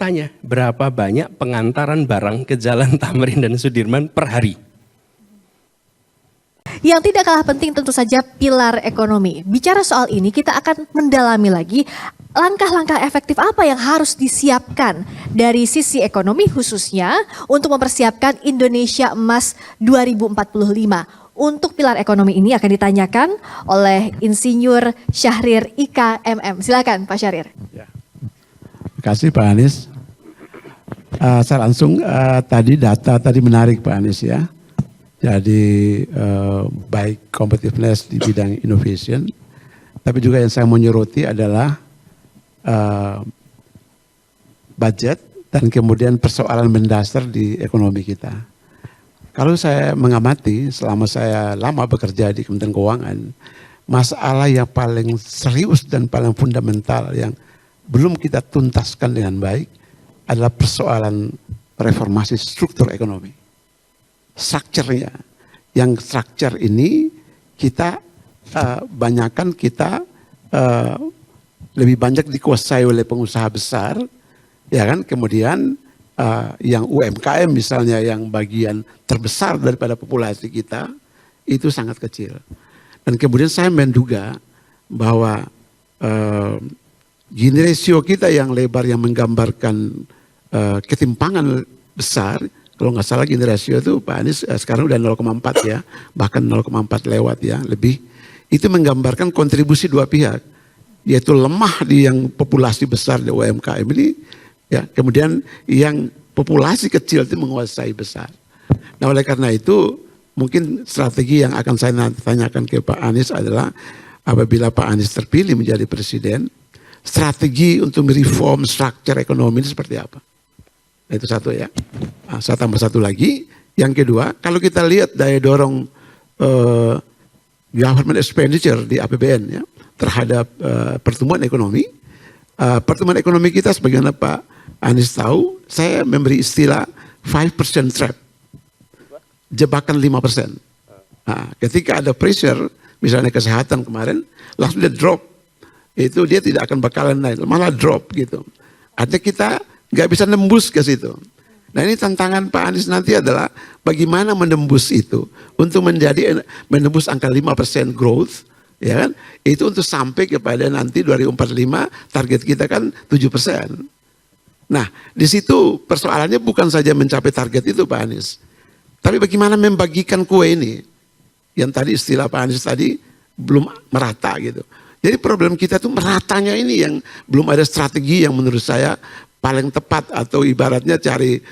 Tanya, berapa banyak pengantaran barang ke Jalan Tamrin dan Sudirman per hari? Yang tidak kalah penting tentu saja pilar ekonomi. Bicara soal ini kita akan mendalami lagi langkah-langkah efektif apa yang harus disiapkan dari sisi ekonomi khususnya untuk mempersiapkan Indonesia Emas 2045. Untuk pilar ekonomi ini akan ditanyakan oleh Insinyur Syahrir IKMM. Silakan Pak Syahrir. Ya. Terima kasih Pak Anies. Saya langsung tadi data tadi menarik Pak Anies ya. Jadi baik competitiveness di bidang innovation, tapi juga yang saya mau nyoroti adalah budget dan kemudian persoalan mendasar di ekonomi kita. Kalau saya mengamati selama saya lama bekerja di Kementerian Keuangan, masalah yang paling serius dan paling fundamental yang belum kita tuntaskan dengan baik adalah persoalan reformasi struktur ekonomi. Strukturnya, yang struktur ini kita banyakkan kita lebih banyak dikuasai oleh pengusaha besar, ya kan? Kemudian yang UMKM misalnya yang bagian terbesar daripada populasi kita itu sangat kecil. Dan kemudian saya menduga bahwa Gini ratio kita yang lebar yang menggambarkan ketimpangan besar. Kalau nggak salah gini rasio itu Pak Anies sekarang udah 0,4 ya, bahkan 0,4 lewat ya, lebih. Itu menggambarkan kontribusi dua pihak, yaitu lemah di yang populasi besar di UMKM ini, ya, kemudian yang populasi kecil itu menguasai besar. Nah oleh karena itu mungkin strategi yang akan saya tanyakan ke Pak Anies adalah apabila Pak Anies terpilih menjadi presiden, strategi untuk mereform struktur ekonomi ini seperti apa? Itu satu ya. Nah, saya tambah satu lagi. Yang kedua, kalau kita lihat daya dorong government expenditure di APBN ya, terhadap pertumbuhan ekonomi. Pertumbuhan ekonomi kita sebagaimana Pak Anies tahu, saya memberi istilah 5% trap. Jebakan 5%. Nah, ketika ada pressure, misalnya kesehatan kemarin, langsung dia drop. Itu dia tidak akan bakalan naik, malah drop gitu. Artinya kita nggak bisa nembus ke situ. Nah ini tantangan Pak Anies nanti adalah bagaimana menembus itu untuk menembus angka 5% growth, ya kan? Itu untuk sampai kepada nanti 2045 target kita kan 7%. Nah di situ persoalannya bukan saja mencapai target itu Pak Anies, tapi bagaimana membagikan kue ini, yang tadi istilah Pak Anies tadi belum merata gitu. Jadi problem kita tuh meratanya ini yang belum ada strategi yang menurut saya paling tepat, atau ibaratnya cari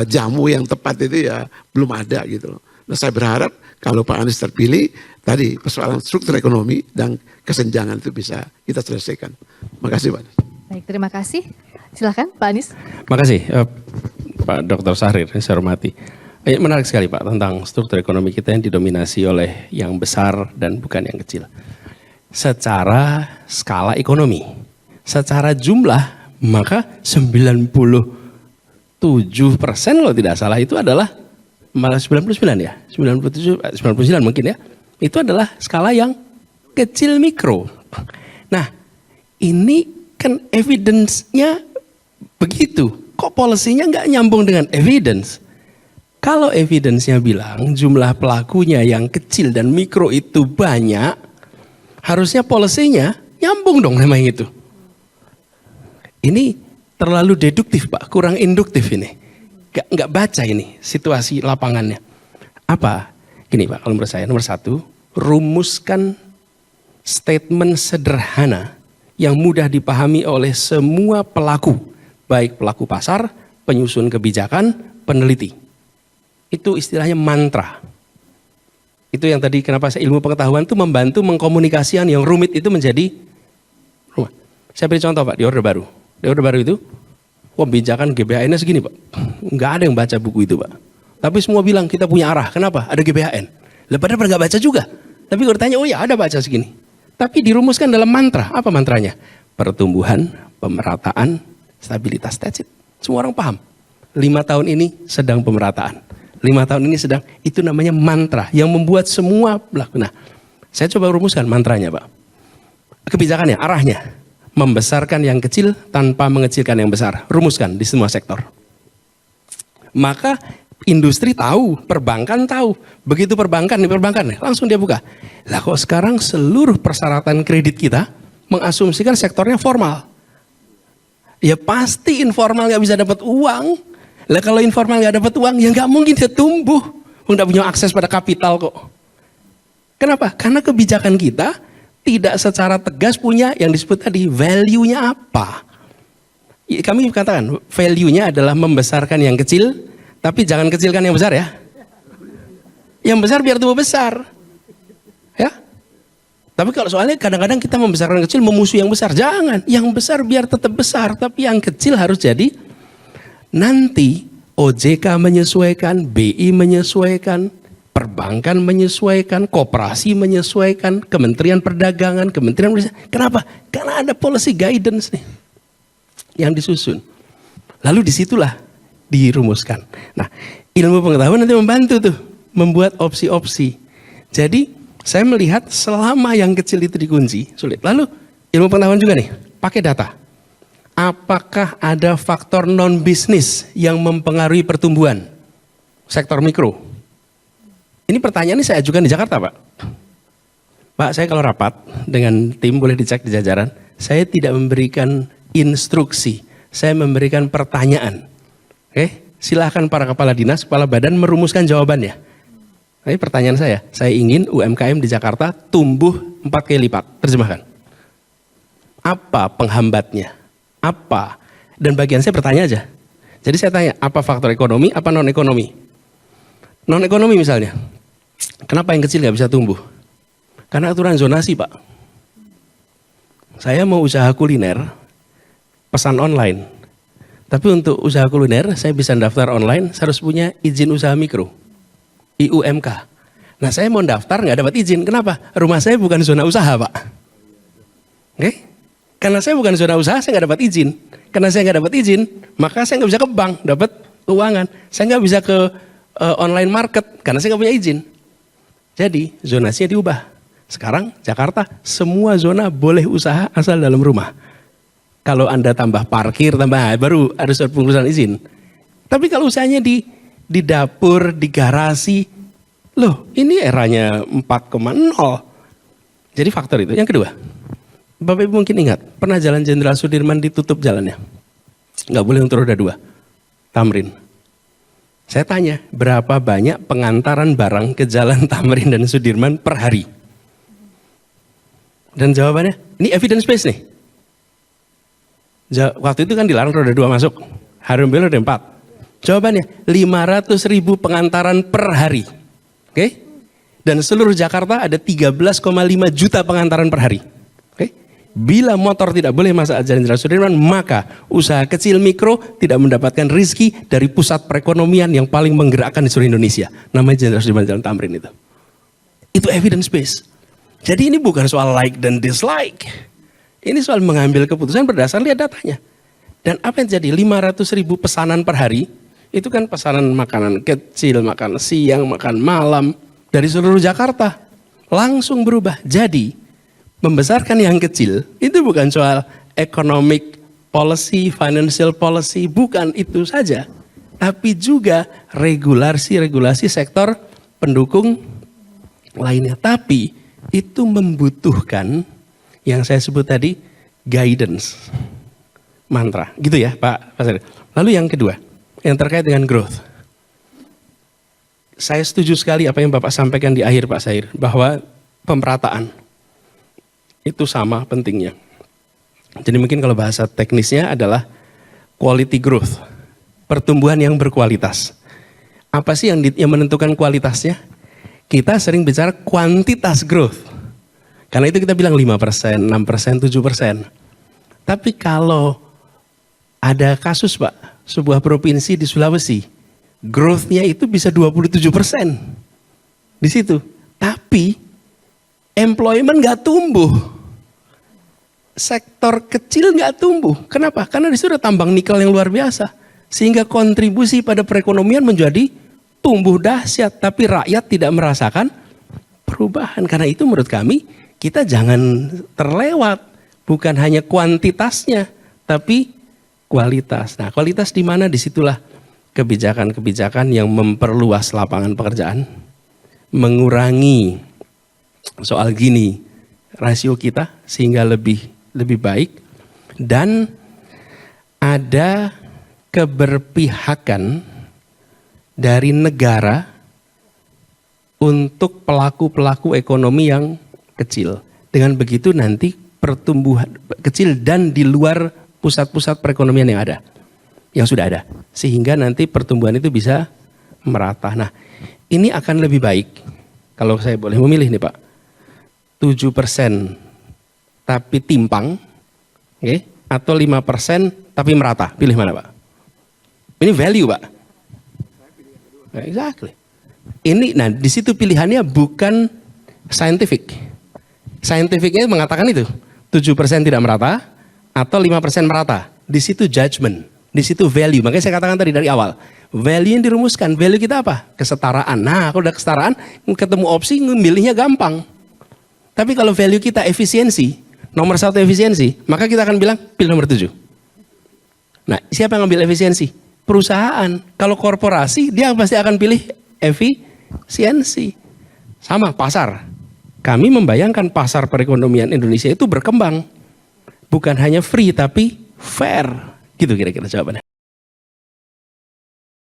jamu yang tepat itu ya belum ada gitu. Nah saya berharap kalau Pak Anies terpilih tadi persoalan struktur ekonomi dan kesenjangan itu bisa kita selesaikan. Makasih Pak Anies. Baik, terima kasih. Silakan Pak Anies. Makasih Pak Dr. Syahrir, saya hormati. Menarik sekali Pak tentang struktur ekonomi kita yang didominasi oleh yang besar dan bukan yang kecil. Secara skala ekonomi, secara jumlah, maka 97% kalau tidak salah itu adalah, malah 99 ya, 99 mungkin ya, itu adalah skala yang kecil mikro. Nah ini kan evidence-nya begitu, kok policy-nya nggak nyambung dengan evidence? Kalau evidence-nya bilang jumlah pelakunya yang kecil dan mikro itu banyak, harusnya policy-nya nyambung dong namanya itu. Ini terlalu deduktif Pak, kurang induktif ini. Nggak baca ini situasi lapangannya. Apa? Gini Pak, kalau menurut saya nomor satu, rumuskan statement sederhana yang mudah dipahami oleh semua pelaku, baik pelaku pasar, penyusun kebijakan, peneliti. Itu istilahnya mantra. Itu yang tadi kenapa saya ilmu pengetahuan itu membantu mengkomunikasikan yang rumit itu menjadi rumah. Saya beri contoh Pak di Orde Baru. Di Orde Baru itu pembijakan GBHN-nya segini Pak. Nggak ada yang baca buku itu Pak. Tapi semua bilang kita punya arah. Kenapa? Ada GBHN. Padahal nggak baca juga. Tapi kalau ditanya, oh ya ada baca segini. Tapi dirumuskan dalam mantra. Apa mantranya? Pertumbuhan, pemerataan, stabilitas. That's it. Semua orang paham. 5 tahun ini sedang pemerataan. 5 tahun ini sedang, itu namanya mantra yang membuat semua berlaku. Nah, saya coba rumuskan mantranya Pak. Kebijakannya, arahnya. membesarkan yang kecil tanpa mengecilkan yang besar. Rumuskan di semua sektor. Maka industri tahu, perbankan tahu. Begitu perbankan langsung dia buka. Lah kok sekarang seluruh persyaratan kredit kita mengasumsikan sektornya formal. Ya pasti informal nggak bisa dapat uang. Lah kalau informal nggak dapat uang, ya nggak mungkin dia tumbuh. Nggak punya akses pada kapital kok. Kenapa? Karena kebijakan kita tidak secara tegas punya yang disebut tadi value-nya apa. Kami katakan value-nya adalah membesarkan yang kecil, tapi jangan kecilkan yang besar ya. Yang besar biar tumbuh besar. Ya. Tapi kalau soalnya kadang-kadang kita membesarkan yang kecil memusuhi yang besar. Jangan, yang besar biar tetap besar, tapi yang kecil harus jadi nanti OJK menyesuaikan, BI menyesuaikan, perbankan menyesuaikan, koperasi menyesuaikan, Kementerian Perdagangan, Kementerian Perdagangan. Kenapa? Karena ada policy guidance nih yang disusun. Lalu disitulah dirumuskan. Nah, ilmu pengetahuan nanti membantu tuh membuat opsi-opsi. Jadi saya melihat selama yang kecil itu dikunci sulit. Lalu ilmu pengetahuan juga nih pakai data. Apakah ada faktor non bisnis yang mempengaruhi pertumbuhan sektor mikro? Ini pertanyaan ini saya ajukan di Jakarta, Pak. Pak, saya kalau rapat dengan tim boleh dicek di jajaran, saya tidak memberikan instruksi, saya memberikan pertanyaan. Oke, silahkan para kepala dinas, kepala badan merumuskan jawabannya. Tapi pertanyaan saya ingin UMKM di Jakarta tumbuh 4 kali lipat. Terjemahkan. Apa penghambatnya? Apa? Dan bagian saya bertanya aja. Jadi saya tanya, apa faktor ekonomi, apa non ekonomi? Non ekonomi misalnya. Kenapa yang kecil nggak bisa tumbuh? Karena aturan zonasi, Pak. Saya mau usaha kuliner, pesan online. Tapi untuk usaha kuliner, saya bisa daftar online, saya harus punya izin usaha mikro. IUMK. Nah saya mau daftar nggak dapat izin. Kenapa? Rumah saya bukan zona usaha, Pak. Oke? Karena saya bukan zona usaha, saya nggak dapat izin. Karena saya nggak dapat izin, maka saya nggak bisa ke bank, dapat keuangan. Saya nggak bisa ke online market, karena saya nggak punya izin. Jadi zonasinya diubah. Sekarang Jakarta semua zona boleh usaha asal dalam rumah. Kalau Anda tambah parkir, baru harus ada pengurusan izin. Tapi kalau usahanya di dapur, di garasi, loh ini eranya 4,0. Jadi faktor itu. Yang kedua, Bapak Ibu mungkin ingat, pernah Jalan Jenderal Sudirman ditutup jalannya. Nggak boleh untuk roda 2, Tamrin. Saya tanya, berapa banyak pengantaran barang ke Jalan Tamrin dan Sudirman per hari? Dan jawabannya, ini evidence based nih. Waktu itu kan dilarang roda 2 masuk. Harum Belo ada 4. Jawabannya, 500.000 pengantaran per hari. Oke? Dan seluruh Jakarta ada 13,5 juta pengantaran per hari. Oke? Bila motor tidak boleh masuk Jalan Jenderal Sudirman, maka usaha kecil mikro tidak mendapatkan rizki dari pusat perekonomian yang paling menggerakkan di seluruh Indonesia. Namanya Jenderal Sudirman Jalan Tamrin itu. Itu evidence based. Jadi ini bukan soal like dan dislike. Ini soal mengambil keputusan berdasarkan lihat datanya. Dan apa yang jadi 500.000 pesanan per hari, itu kan pesanan makanan kecil, makan siang, makan malam, dari seluruh Jakarta. Langsung berubah. Jadi membesarkan yang kecil itu bukan soal economic policy, financial policy, bukan itu saja. Tapi juga regulasi sektor pendukung lainnya. Tapi itu membutuhkan yang saya sebut tadi guidance, mantra. Gitu ya Pak Sair. Lalu yang kedua, yang terkait dengan growth. Saya setuju sekali apa yang Bapak sampaikan di akhir Pak Sair, bahwa pemerataan itu sama pentingnya. Jadi mungkin kalau bahasa teknisnya adalah quality growth, pertumbuhan yang berkualitas. Apa sih yang menentukan kualitasnya? Kita sering bicara kuantitas growth. Karena itu kita bilang 5%, 6%, 7%. Tapi kalau ada kasus Pak, sebuah provinsi di Sulawesi, growth-nya itu bisa 27% di situ. Tapi employment nggak tumbuh. Sektor kecil nggak tumbuh. Kenapa? Karena di situ ada tambang nikel yang luar biasa. Sehingga kontribusi pada perekonomian menjadi tumbuh dahsyat. Tapi rakyat tidak merasakan perubahan. Karena itu menurut kami, kita jangan terlewat Bukan hanya kuantitasnya, tapi kualitas. Nah, kualitas di mana? Disitulah kebijakan-kebijakan yang memperluas lapangan pekerjaan, mengurangi soal gini rasio kita sehingga lebih baik, dan ada keberpihakan dari negara untuk pelaku-pelaku ekonomi yang kecil. Dengan begitu nanti pertumbuhan kecil dan di luar pusat-pusat perekonomian yang sudah ada. Sehingga nanti pertumbuhan itu bisa merata. Nah, ini akan lebih baik kalau saya boleh memilih nih Pak. 7% tapi timpang, okay? Atau 5% tapi merata. Pilih mana Pak? Ini value Pak. Exactly. Ini, nah di situ pilihannya bukan scientific. Scientificnya mengatakan itu 7% tidak merata atau 5% merata. Di situ judgment, di situ value. Makanya saya katakan tadi dari awal, value yang dirumuskan, value kita apa? Kesetaraan. Nah, kalau udah kesetaraan, ketemu opsi, memilihnya gampang. Tapi kalau value kita efisiensi, nomor 1 efisiensi, maka kita akan bilang pilih nomor 7. Nah, siapa yang ngambil efisiensi? Perusahaan. Kalau korporasi, dia pasti akan pilih efisiensi. Sama pasar. Kami membayangkan pasar perekonomian Indonesia itu berkembang. Bukan hanya free tapi fair. Gitu kira-kira jawabannya.